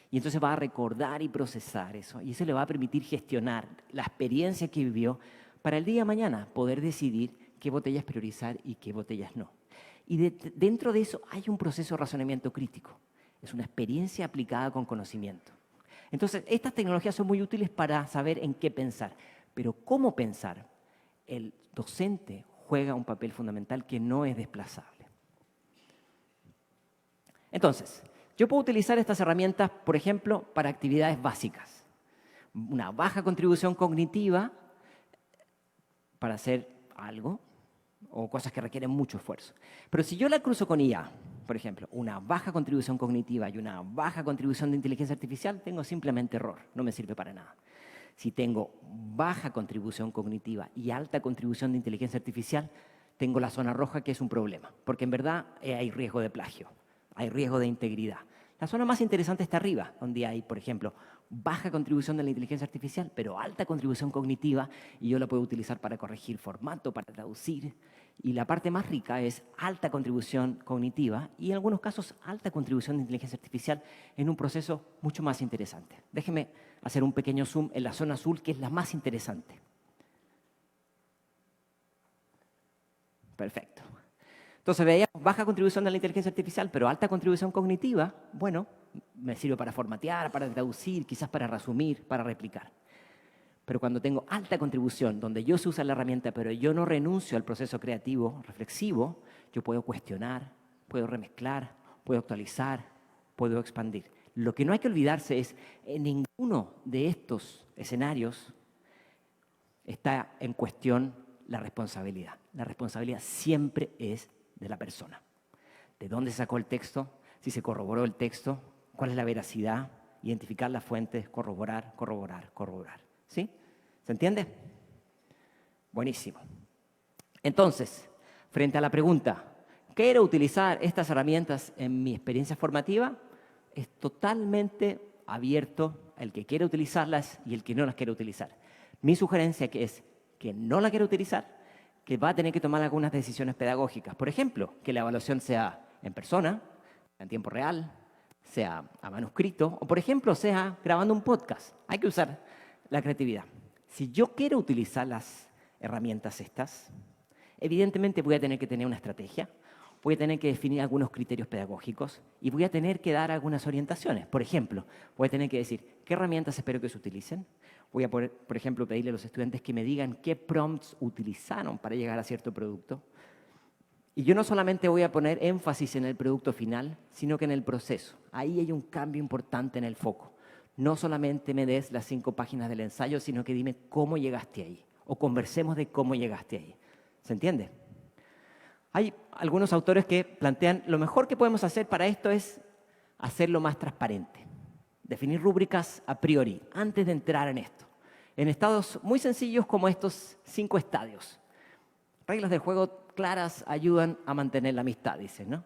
Y entonces va a recordar y procesar eso. Y eso le va a permitir gestionar la experiencia que vivió para el día de mañana poder decidir qué botellas priorizar y qué botellas no. Y dentro de eso hay un proceso de razonamiento crítico. Es una experiencia aplicada con conocimiento. Entonces, estas tecnologías son muy útiles para saber en qué pensar. Pero cómo pensar, el docente juega un papel fundamental que no es desplazable. Entonces, yo puedo utilizar estas herramientas, por ejemplo, para actividades básicas. Una baja contribución cognitiva para hacer algo o cosas que requieren mucho esfuerzo. Pero si yo la cruzo con IA, por ejemplo, una baja contribución cognitiva y una baja contribución de inteligencia artificial, tengo simplemente error, no me sirve para nada. Si tengo baja contribución cognitiva y alta contribución de inteligencia artificial, tengo la zona roja, que es un problema, porque en verdad hay riesgo de plagio, hay riesgo de integridad. La zona más interesante está arriba, donde hay, por ejemplo, baja contribución de la inteligencia artificial, pero alta contribución cognitiva, y yo la puedo utilizar para corregir formato, para traducir. Y la parte más rica es alta contribución cognitiva y en algunos casos alta contribución de inteligencia artificial en un proceso mucho más interesante. Déjenme hacer un pequeño zoom en la zona azul, que es la más interesante. Perfecto. Entonces veíamos baja contribución de la inteligencia artificial, pero alta contribución cognitiva. Bueno, me sirve para formatear, para traducir, quizás para resumir, para replicar. Pero cuando tengo alta contribución, donde yo se usa la herramienta, pero yo no renuncio al proceso creativo, reflexivo, yo puedo cuestionar, puedo remezclar, puedo actualizar, puedo expandir. Lo que no hay que olvidarse es, en ninguno de estos escenarios está en cuestión la responsabilidad. La responsabilidad siempre es de la persona. ¿De dónde se sacó el texto? Si se corroboró el texto, ¿cuál es la veracidad? Identificar las fuentes, corroborar, corroborar, corroborar. ¿Sí? ¿Se entiende? Buenísimo. Entonces, frente a la pregunta, ¿quiero utilizar estas herramientas en mi experiencia formativa? Es totalmente abierto el que quiera utilizarlas y el que no las quiera utilizar. Mi sugerencia es que no la quiera utilizar, que va a tener que tomar algunas decisiones pedagógicas. Por ejemplo, que la evaluación sea en persona, en tiempo real, sea a manuscrito, o por ejemplo, sea grabando un podcast. Hay que usar la creatividad. Si yo quiero utilizar las herramientas estas, evidentemente voy a tener que tener una estrategia, voy a tener que definir algunos criterios pedagógicos y voy a tener que dar algunas orientaciones. Por ejemplo, voy a tener que decir qué herramientas espero que se utilicen. Voy a poder, por ejemplo, pedirle a los estudiantes que me digan qué prompts utilizaron para llegar a cierto producto. Y yo no solamente voy a poner énfasis en el producto final, sino que en el proceso. Ahí hay un cambio importante en el foco. No solamente me des las 5 páginas del ensayo, sino que dime cómo llegaste ahí. O conversemos de cómo llegaste ahí. ¿Se entiende? Hay algunos autores que plantean, lo mejor que podemos hacer para esto es hacerlo más transparente. Definir rúbricas a priori, antes de entrar en esto. en estados muy sencillos como estos 5 estadios. Reglas del juego claras ayudan a mantener la amistad, dicen, ¿no?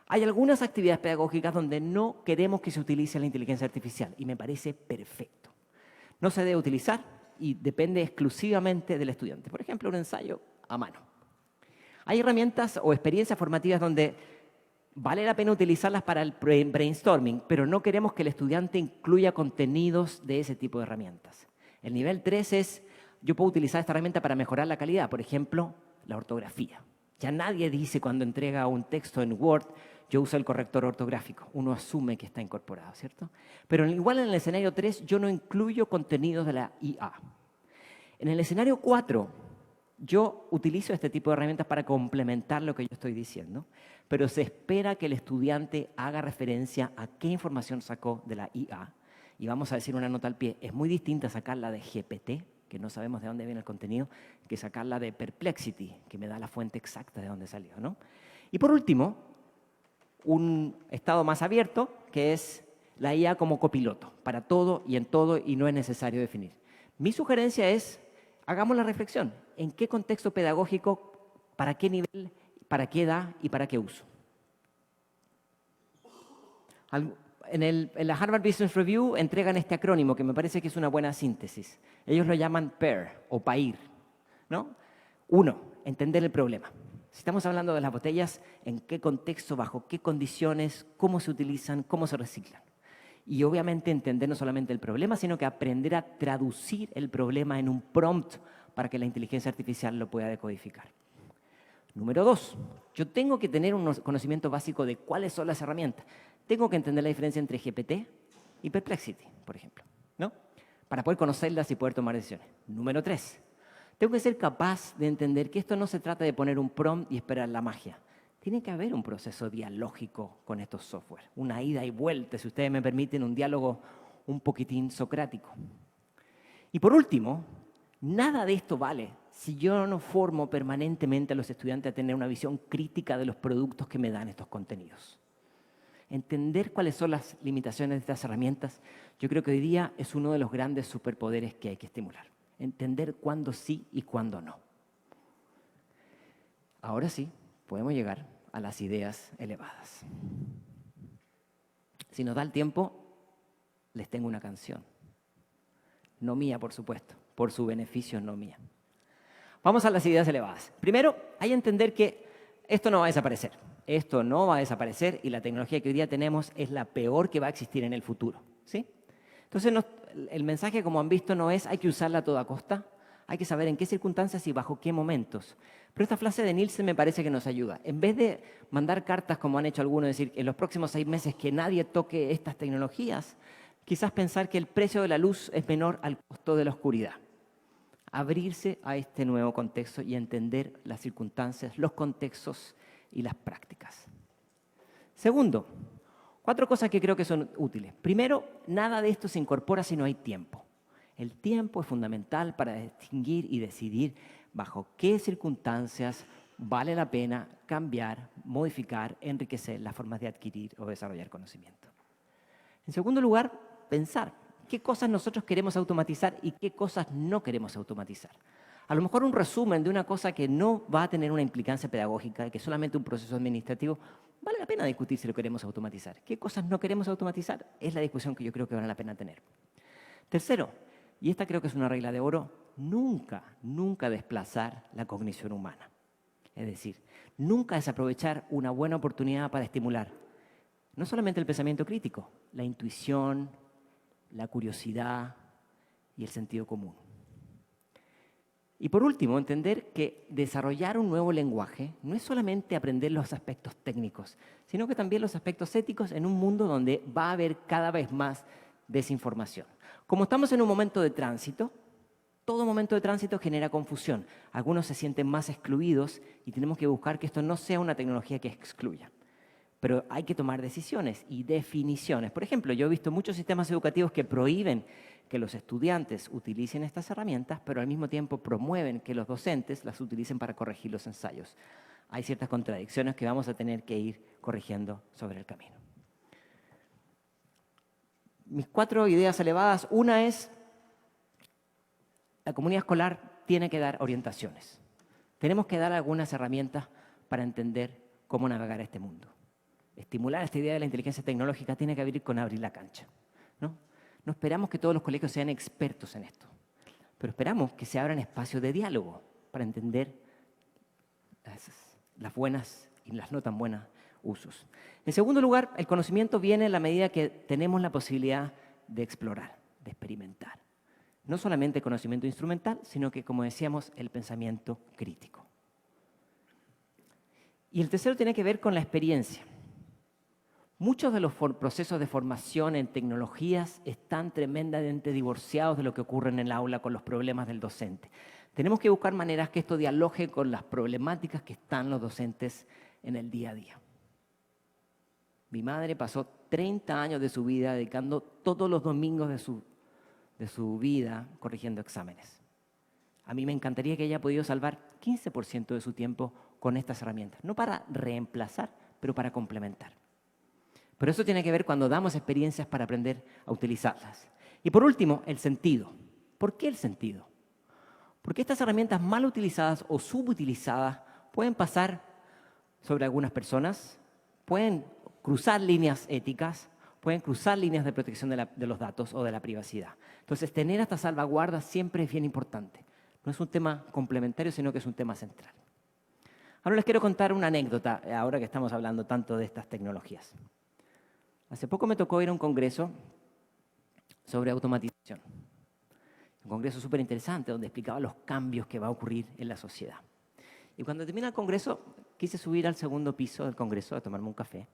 Hay algunas actividades pedagógicas donde no queremos que se utilice la inteligencia artificial y me parece perfecto. No se debe utilizar y depende exclusivamente del estudiante. Por ejemplo, un ensayo a mano. Hay herramientas o experiencias formativas donde vale la pena utilizarlas para el brainstorming, pero no queremos que el estudiante incluya contenidos de ese tipo de herramientas. El nivel 3 es, yo puedo utilizar esta herramienta para mejorar la calidad, por ejemplo, la ortografía. Ya nadie dice cuando entrega un texto en Word, yo uso el corrector ortográfico. Uno asume que está incorporado, ¿cierto? Pero igual en el escenario 3 yo no incluyo contenidos de la IA. En el escenario 4 yo utilizo este tipo de herramientas para complementar lo que yo estoy diciendo, pero se espera que el estudiante haga referencia a qué información sacó de la IA. Y vamos a decir una nota al pie, es muy distinta sacarla de GPT, que no sabemos de dónde viene el contenido, que sacarla de Perplexity, que me da la fuente exacta de dónde salió, ¿no? Y por último, un estado más abierto, que es la IA como copiloto, para todo y en todo, y no es necesario definir. Mi sugerencia es, hagamos la reflexión, ¿en qué contexto pedagógico, para qué nivel, para qué edad y para qué uso? En la Harvard Business Review entregan este acrónimo que me parece que es una buena síntesis. Ellos lo llaman PAIR o PAIR, ¿no? 1, entender el problema. Si estamos hablando de las botellas, ¿en qué contexto, bajo qué condiciones, cómo se utilizan, cómo se reciclan? Y obviamente entender no solamente el problema, sino que aprender a traducir el problema en un prompt para que la inteligencia artificial lo pueda decodificar. Número 2, yo tengo que tener un conocimiento básico de cuáles son las herramientas. Tengo que entender la diferencia entre GPT y Perplexity, por ejemplo, ¿no? Para poder conocerlas y poder tomar decisiones. Número 3, tengo que ser capaz de entender que esto no se trata de poner un prompt y esperar la magia. Tiene que haber un proceso dialógico con estos software, una ida y vuelta, si ustedes me permiten, un diálogo un poquitín socrático. Y por último, nada de esto vale si yo no formo permanentemente a los estudiantes a tener una visión crítica de los productos que me dan estos contenidos. Entender cuáles son las limitaciones de estas herramientas, yo creo que hoy día es uno de los grandes superpoderes que hay que estimular. Entender cuándo sí y cuándo no. Ahora sí, podemos llegar a las ideas elevadas. Si nos da el tiempo, les tengo una canción. No mía, por supuesto. Por su beneficio, no mía. Vamos a las ideas elevadas. Primero, hay que entender que esto no va a desaparecer. Esto no va a desaparecer y la tecnología que hoy día tenemos es la peor que va a existir en el futuro, ¿sí? Entonces, el mensaje, como han visto, no es hay que usarla a toda costa. Hay que saber en qué circunstancias y bajo qué momentos. Pero esta frase de Nielsen me parece que nos ayuda. En vez de mandar cartas, como han hecho algunos, decir en los próximos 6 meses que nadie toque estas tecnologías, quizás pensar que el precio de la luz es menor al costo de la oscuridad. Abrirse a este nuevo contexto y entender las circunstancias, los contextos y las prácticas. Segundo, 4 cosas que creo que son útiles. Primero, nada de esto se incorpora si no hay tiempo. El tiempo es fundamental para distinguir y decidir bajo qué circunstancias vale la pena cambiar, modificar, enriquecer las formas de adquirir o desarrollar conocimiento. En segundo lugar, pensar qué cosas nosotros queremos automatizar y qué cosas no queremos automatizar. A lo mejor un resumen de una cosa que no va a tener una implicancia pedagógica, que es solamente un proceso administrativo, vale la pena discutir si lo queremos automatizar. ¿Qué cosas no queremos automatizar? Es la discusión que yo creo que vale la pena tener. Tercero, y esta creo que es una regla de oro, nunca desplazar la cognición humana. Es decir, nunca desaprovechar una buena oportunidad para estimular no solamente el pensamiento crítico, la intuición, la curiosidad y el sentido común. Y por último, entender que desarrollar un nuevo lenguaje no es solamente aprender los aspectos técnicos, sino que también los aspectos éticos en un mundo donde va a haber cada vez más desinformación. Como estamos en un momento de tránsito, todo momento de tránsito genera confusión. Algunos se sienten más excluidos y tenemos que buscar que esto no sea una tecnología que excluya. Pero hay que tomar decisiones y definiciones. Por ejemplo, yo he visto muchos sistemas educativos que prohíben que los estudiantes utilicen estas herramientas, pero al mismo tiempo promueven que los docentes las utilicen para corregir los ensayos. Hay ciertas contradicciones que vamos a tener que ir corrigiendo sobre el camino. Mis 4 ideas elevadas. Una es, la comunidad escolar tiene que dar orientaciones. Tenemos que dar algunas herramientas para entender cómo navegar este mundo. Estimular esta idea de la inteligencia tecnológica tiene que abrir con abrir la cancha, ¿no? No esperamos que todos los colegios sean expertos en esto, pero esperamos que se abran espacios de diálogo para entender las buenas y las no tan buenas usos. En segundo lugar, el conocimiento viene en la medida que tenemos la posibilidad de explorar, de experimentar. No solamente conocimiento instrumental, sino que, como decíamos, el pensamiento crítico. Y el tercero tiene que ver con la experiencia. Muchos de los procesos de formación en tecnologías están tremendamente divorciados de lo que ocurre en el aula con los problemas del docente. Tenemos que buscar maneras que esto dialogue con las problemáticas que están los docentes en el día a día. Mi madre pasó 30 años de su vida dedicando todos los domingos de su vida corrigiendo exámenes. A mí me encantaría que ella haya podido salvar 15% de su tiempo con estas herramientas. No para reemplazar, pero para complementar. Pero eso tiene que ver cuando damos experiencias para aprender a utilizarlas. Y por último, el sentido. ¿Por qué el sentido? Porque estas herramientas mal utilizadas o subutilizadas pueden pasar sobre algunas personas, pueden cruzar líneas éticas, pueden cruzar líneas de protección de los datos o de la privacidad. Entonces, tener esta salvaguarda siempre es bien importante. No es un tema complementario, sino que es un tema central. Ahora les quiero contar una anécdota, ahora que estamos hablando tanto de estas tecnologías. Hace poco me tocó ir a un congreso sobre automatización. Un congreso súper interesante donde explicaba los cambios que va a ocurrir en la sociedad. Y cuando termina el congreso, quise subir al segundo piso del congreso a tomarme un café.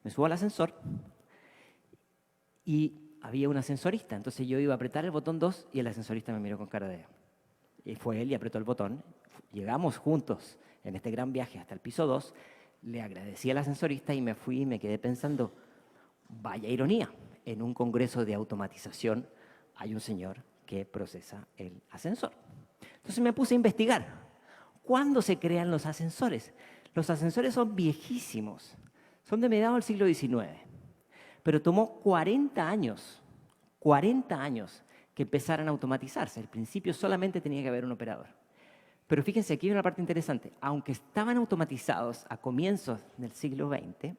Me subo al ascensor y había un ascensorista. Entonces yo iba a apretar el botón 2 y el ascensorista me miró con cara de... Y fue él y apretó el botón. Llegamos juntos en este gran viaje hasta el piso 2. Le agradecí al ascensorista y me fui y me quedé pensando... Vaya ironía, en un congreso de automatización hay un señor que procesa el ascensor. Entonces me puse a investigar. ¿Cuándo se crean los ascensores? Los ascensores son viejísimos, son de mediados del siglo XIX, pero tomó 40 años que empezaran a automatizarse. Al principio solamente tenía que haber un operador. Pero fíjense, aquí hay una parte interesante. Aunque estaban automatizados a comienzos del siglo XX,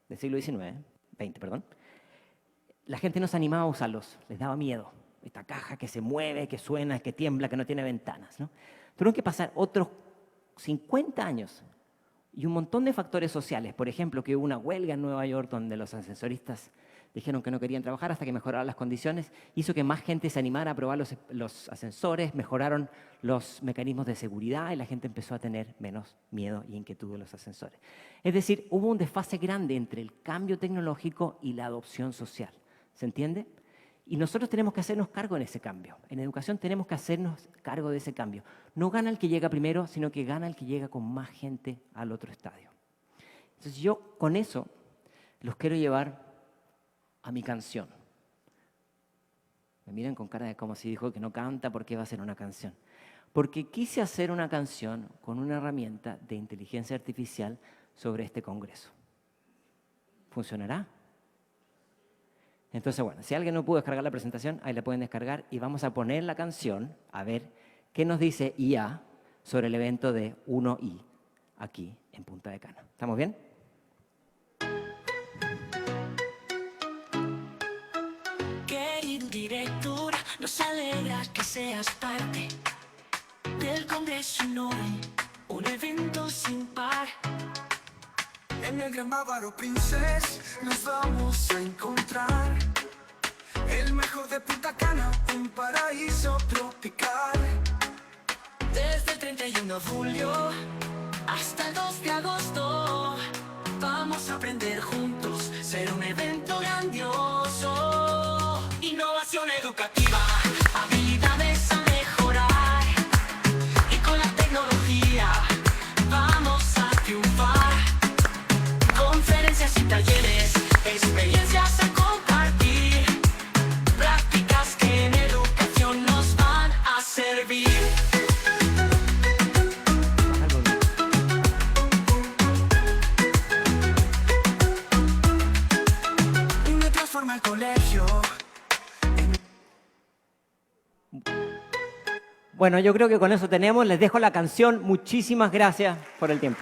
del siglo XIX, la gente no se animaba a usarlos, les daba miedo. Esta caja que se mueve, que suena, que tiembla, que no tiene ventanas, ¿no? Tuvieron que pasar otros 50 años y un montón de factores sociales. Por ejemplo, que hubo una huelga en Nueva York donde los ascensoristas dijeron que no querían trabajar hasta que mejoraran las condiciones. Hizo que más gente se animara a probar los ascensores, mejoraron los mecanismos de seguridad y la gente empezó a tener menos miedo y inquietud de los ascensores. Es decir, hubo un desfase grande entre el cambio tecnológico y la adopción social. ¿Se entiende? Y nosotros tenemos que hacernos cargo en ese cambio. En educación tenemos que hacernos cargo de ese cambio. No gana el que llega primero, sino que gana el que llega con más gente al otro estadio. Entonces yo con eso los quiero llevar a mi canción. Me miran con cara de como si dijo que no canta, ¿por qué va a ser una canción? Porque quise hacer una canción con una herramienta de inteligencia artificial sobre este congreso. ¿Funcionará? Entonces, bueno, si alguien no pudo descargar la presentación, ahí la pueden descargar y vamos a poner la canción a ver qué nos dice IA sobre el evento de 1I aquí en Punta de Cana. ¿Estamos bien? Querido director, nos alegra que seas parte del Congreso Nobel, un evento sin par. En el Gran Bávaro Princess nos vamos a encontrar. El mejor de Punta Cana, un paraíso tropical. Desde el 31 de julio hasta el 2 de agosto vamos a aprender juntos, ser un evento grandioso. Innovación educativa, habilidades a mejorar, y con la tecnología vamos a triunfar. Conferencias y talleres, experiencias a compartir, prácticas que en educación nos van a servir. Una transforma el colegio. Bueno, yo creo que con eso tenemos. Les dejo la canción. Muchísimas gracias por el tiempo.